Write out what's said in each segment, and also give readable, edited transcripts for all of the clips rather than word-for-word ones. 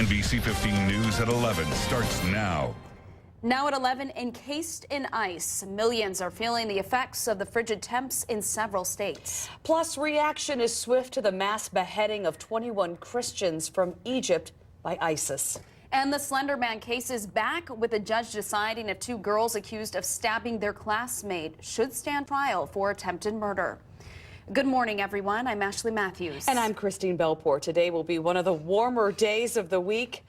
NBC 15 News at 11 starts now. Now at 11, encased in ice, millions are feeling the effects of the frigid temps in several states. Plus, reaction is swift to the mass beheading of 21 Christians from Egypt by ISIS. And the Slender Man case is back, with a judge deciding if two girls accused of stabbing their classmate should stand trial for attempted murder. Good morning, everyone. I'm Ashley Matthews. And I'm Christine Belport. Today will be one of the warmer days of the week,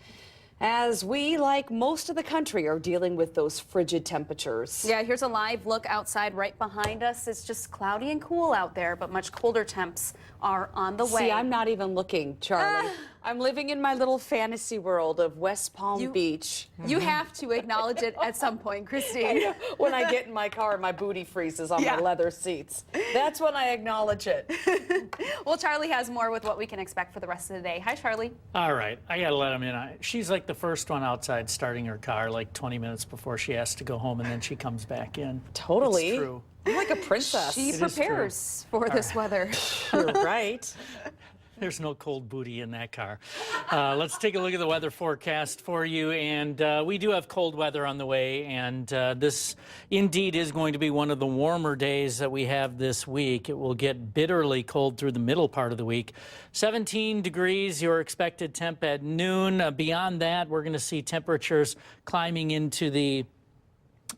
as we, like most of the country, are dealing with those frigid temperatures. Yeah, here's a live look outside right behind us. It's just cloudy and cool out there, but much colder temps are on the way. See, I'm not even looking, Charlie. I'm living in my little fantasy world of West Palm Beach. You have to acknowledge it at some point, Christine. When I get in my car and my booty freezes on the leather seats. That's when I acknowledge it. Well, Charlie has more with what we can expect for the rest of the day. Hi, Charlie. All right, I gotta let him in. She's like the first one outside starting her car like 20 minutes before she has to go home, and then she comes back in. Totally. It's true. You're like a princess. She prepares for this weather. You're right. There's no cold booty in that car. Let's take a look at the weather forecast for you. And we do have cold weather on the way. And this indeed is going to be one of the warmer days that we have this week. It will get bitterly cold through the middle part of the week. 17 degrees, your expected temp at noon. Beyond that, we're going to see temperatures climbing into the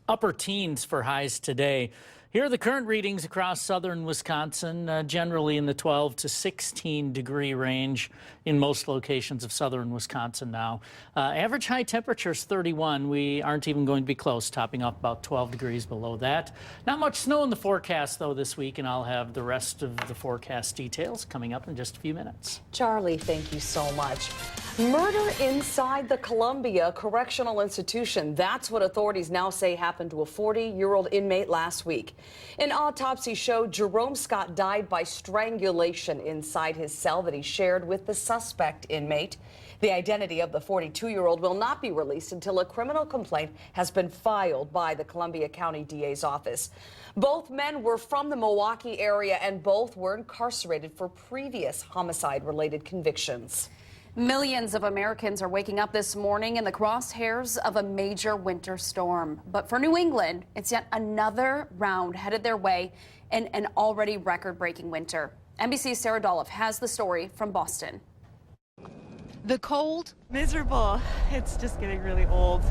upper teens for highs today. Here are the current readings across southern Wisconsin, generally in the 12 to 16 degree range in most locations of southern Wisconsin now. Average high temperatures 31. We aren't even going to be close, topping off about 12 degrees below that. Not much snow in the forecast, though, this week, and I'll have the rest of the forecast details coming up in just a few minutes. Charlie, thank you so much. Murder inside the Columbia Correctional Institution. That's what authorities now say happened to a 40-year-old inmate last week. An autopsy showed Jerome Scott died by strangulation inside his cell that he shared with the suspect inmate. The identity of the 42-year-old will not be released until a criminal complaint has been filed by the Columbia County DA's office. Both men were from the Milwaukee area, and both were incarcerated for previous homicide-related convictions. Millions of Americans are waking up this morning in the crosshairs of a major winter storm. But for New England, it's yet another round headed their way in an already record-breaking winter. NBC's Sarah Dolph has the story from Boston. The cold, miserable. It's just getting really old.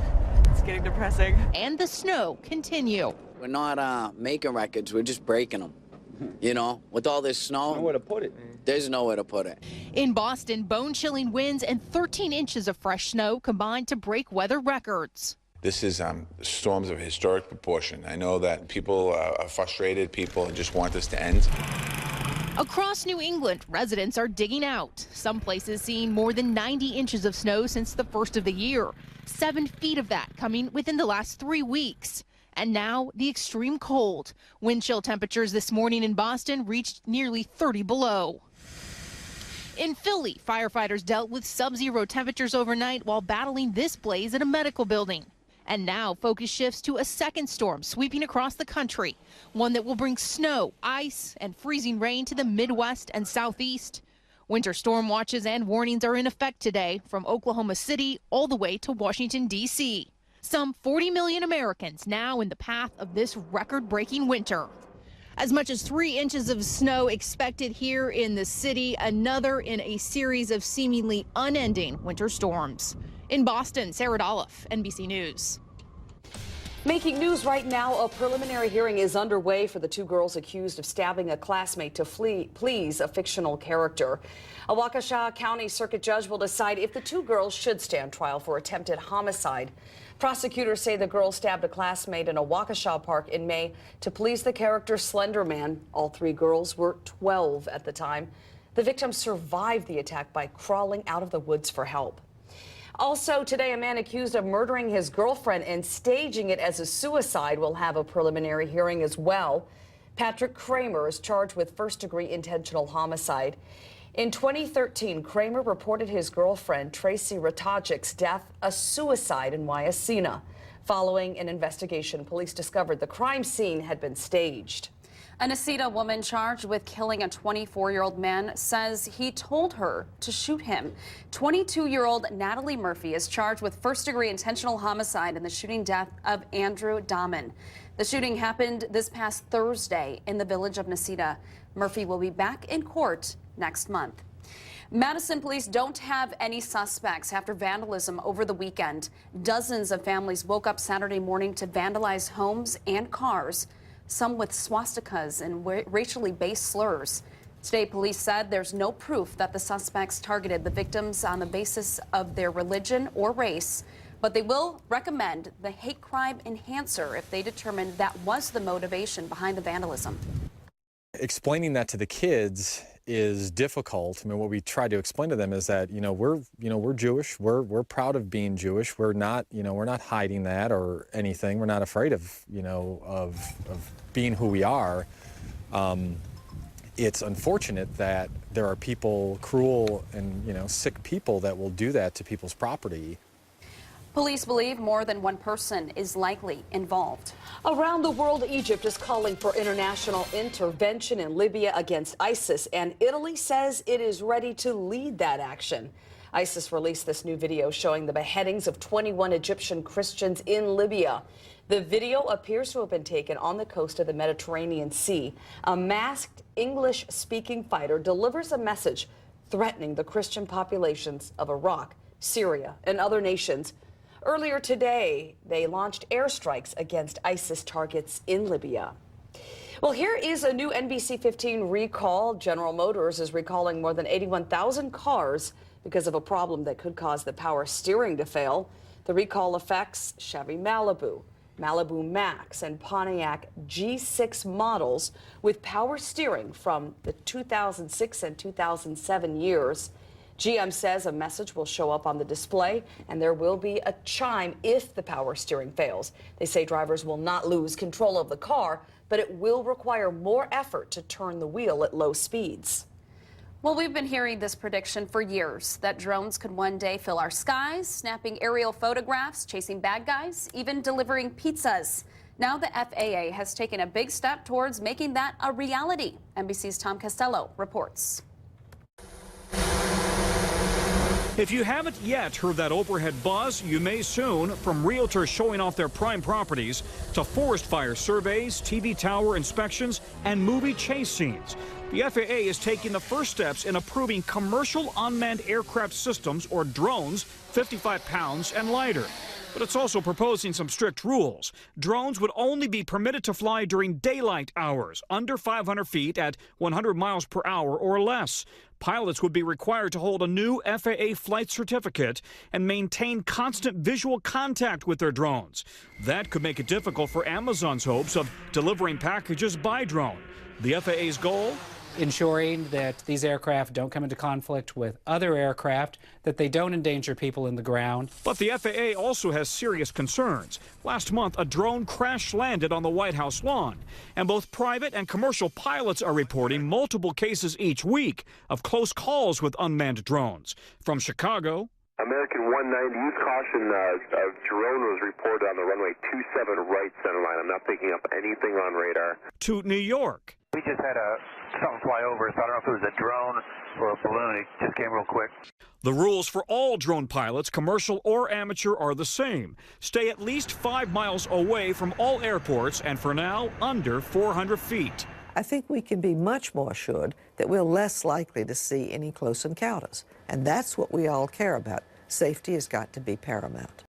It's getting depressing. And the snow continue. We're not making records, we're just breaking them. You know, with all this snow, nowhere to put it. There's nowhere to put it. In Boston, bone-chilling winds and 13 inches of fresh snow combined to break weather records. This is storms of historic proportion. I know that people are frustrated. People just want this to end. Across New England, residents are digging out. Some places seeing more than 90 inches of snow since the first of the year. 7 feet of that coming within the last 3 weeks. And now the extreme cold. Wind chill temperatures this morning in Boston reached nearly 30 below. In Philly, firefighters dealt with sub-zero temperatures overnight while battling this blaze at a medical building. And now focus shifts to a second storm sweeping across the country, one that will bring snow, ice, and freezing rain to the Midwest and Southeast. Winter storm watches and warnings are in effect today from Oklahoma City all the way to Washington, D.C. Some 40 million Americans now in the path of this record-breaking winter. As much as 3 inches of snow expected here in the city, another in a series of seemingly unending winter storms. In Boston, Sarah Dolph, NBC News. Making news right now, a preliminary hearing is underway for the two girls accused of stabbing a classmate to please a fictional character. A Waukesha County Circuit judge will decide if the two girls should stand trial for attempted homicide. Prosecutors say the girl stabbed a classmate in a Waukesha park in May to please the character Slender Man. All three girls were 12 at the time. The victim survived the attack by crawling out of the woods for help. Also today, a man accused of murdering his girlfriend and staging it as a suicide will have a preliminary hearing as well. Patrick Kramer is charged with first-degree intentional homicide. In 2013, Kramer reported his girlfriend, Tracy Ratajic's death a suicide in Wyacina. Following an investigation, police discovered the crime scene had been staged. A Necedah woman charged with killing a 24-year-old man says he told her to shoot him. 22-year-old Natalie Murphy is charged with first-degree intentional homicide in the shooting death of Andrew Dahman. The shooting happened this past Thursday in the village of Necedah. Murphy will be back in court next month. Madison police don't have any suspects after vandalism over the weekend. Dozens of families woke up Saturday morning to vandalize homes and cars, some with swastikas and racially based slurs. Today, police said there's no proof that the suspects targeted the victims on the basis of their religion or race, but they will recommend the hate crime enhancer if they determine that was the motivation behind the vandalism. Explaining that to the kids is difficult. I mean, what we try to explain to them is that, we're Jewish. We're proud of being Jewish. We're not hiding that or anything. We're not afraid of, of being who we are. It's unfortunate that there are people, cruel and, sick people that will do that to people's property. Police believe more than one person is likely involved. Around the world, Egypt is calling for international intervention in Libya against ISIS, and Italy says it is ready to lead that action. ISIS released this new video showing the beheadings of 21 Egyptian Christians in Libya. The video appears to have been taken on the coast of the Mediterranean Sea. A masked English-speaking fighter delivers a message threatening the Christian populations of Iraq, Syria, and other nations. Earlier today, they launched airstrikes against ISIS targets in Libya. Well, here is a new NBC 15 recall. General Motors is recalling more than 81,000 cars because of a problem that could cause the power steering to fail. The recall affects Chevy Malibu, Malibu Max, and Pontiac G6 models with power steering from the 2006 and 2007 years. GM says a message will show up on the display and there will be a chime if the power steering fails. They say drivers will not lose control of the car, but it will require more effort to turn the wheel at low speeds. Well, we've been hearing this prediction for years, that drones could one day fill our skies, snapping aerial photographs, chasing bad guys, even delivering pizzas. Now the FAA has taken a big step towards making that a reality. NBC's Tom Costello reports. If you haven't yet heard that overhead buzz, you may soon, from realtors showing off their prime properties to forest fire surveys, TV tower inspections, and movie chase scenes. The FAA is taking the first steps in approving commercial unmanned aircraft systems, or drones, 55 pounds and lighter. But it's also proposing some strict rules. Drones would only be permitted to fly during daylight hours, under 500 feet at 100 miles per hour or less. Pilots would be required to hold a new FAA flight certificate and maintain constant visual contact with their drones. That could make it difficult for Amazon's hopes of delivering packages by drone. The FAA's goal? Ensuring that these aircraft don't come into conflict with other aircraft, that they don't endanger people in the ground. But the FAA also has serious concerns. Last month, a drone crash landed on the White House lawn, and both private and commercial pilots are reporting multiple cases each week of close calls with unmanned drones. From Chicago, American 190, use caution, a drone was reported on the runway 27 right center line. I'm not picking up anything on radar. To New York. We just had something fly over, so I don't know if it was a drone or a balloon. It just came real quick. The rules for all drone pilots, commercial or amateur, are the same. Stay at least 5 miles away from all airports, and for now, under 400 feet. I think we can be much more assured that we're less likely to see any close encounters. And that's what we all care about. Safety has got to be paramount.